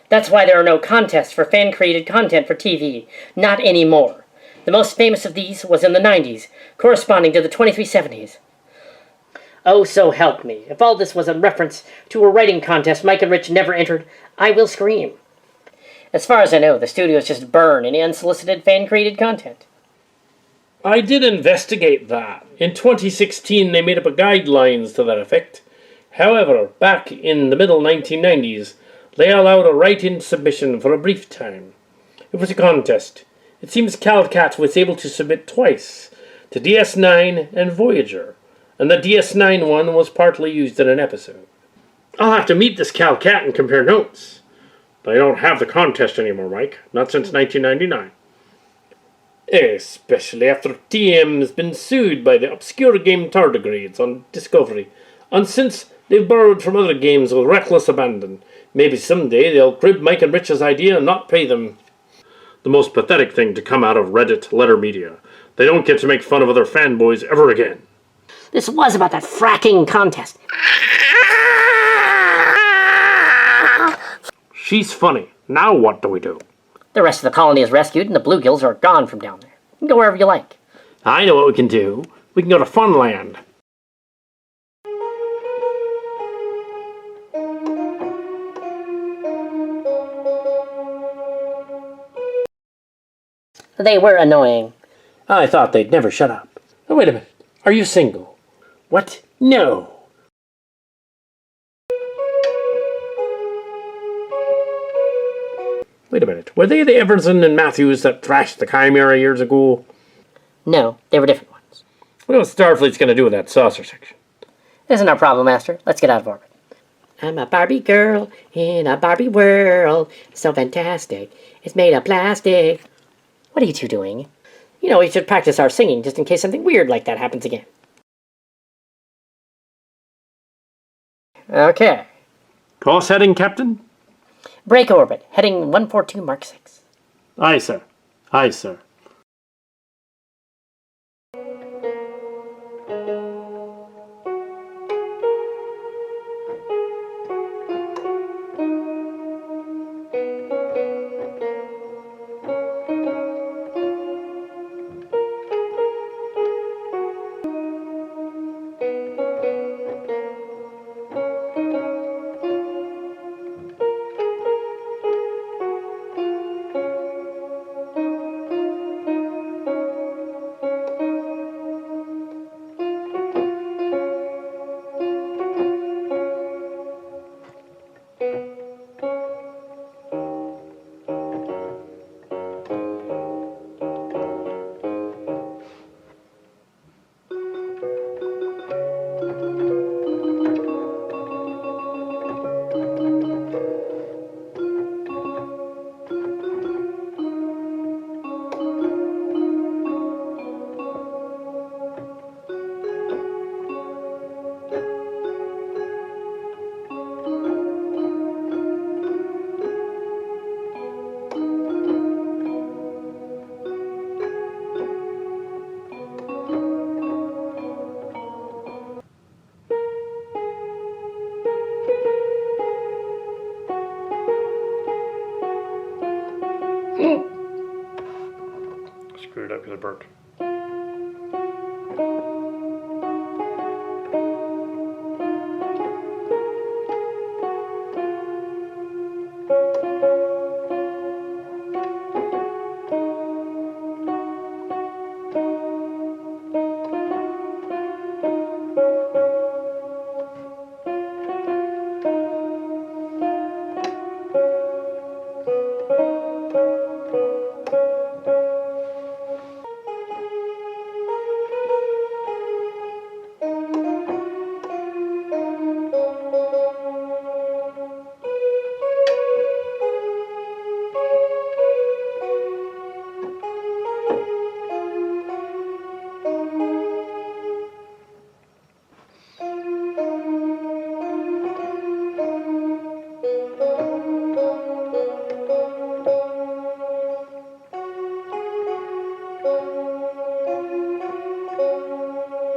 That's why there are no contests for fan-created content for TV. Not anymore. The most famous of these was in the 90s, corresponding to the 2370s. Oh, so help me. If all this was a reference to a writing contest Mike and Rich never entered, I will scream. As far as I know, the studios just burn any unsolicited fan-created content. I did investigate that. In 2016, they made up a guidelines to that effect. However, back in the middle 1990s, they allowed a write-in submission for a brief time. It was a contest. It seems CalCat was able to submit twice, to DS9 and Voyager, and the DS9 one was partly used in an episode. I'll have to meet this CalCat and compare notes. But I don't have the contest anymore, Mike. Not since 1999. Especially after TM has been sued by the obscure game tardigrades on Discovery, and since they've borrowed from other games with reckless abandon. Maybe someday they'll crib Mike and Rich's idea and not pay them. The most pathetic thing to come out of Reddit letter media. They don't get to make fun of other fanboys ever again. This was about that fracking contest. She's funny. Now what do we do? The rest of the colony is rescued, and the bluegills are gone from down there. You can go wherever you like. I know what we can do. We can go to Funland. They were annoying. I thought they'd never shut up. Oh, wait a minute. Are you single? What? No. Wait a minute. Were they the Everson and Matthews that thrashed the Chimera years ago? No, they were different ones. What else Starfleet's going to do with that saucer section? Isn't our problem, Master. Let's get out of orbit. I'm a Barbie girl in a Barbie world. So fantastic. It's made of plastic. What are you two doing? You know, we should practice our singing just in case something weird like that happens again. Okay. Course heading, Captain? Break orbit, heading 142 Mark 6. Aye, sir. Aye, sir. Screwed up because I burped.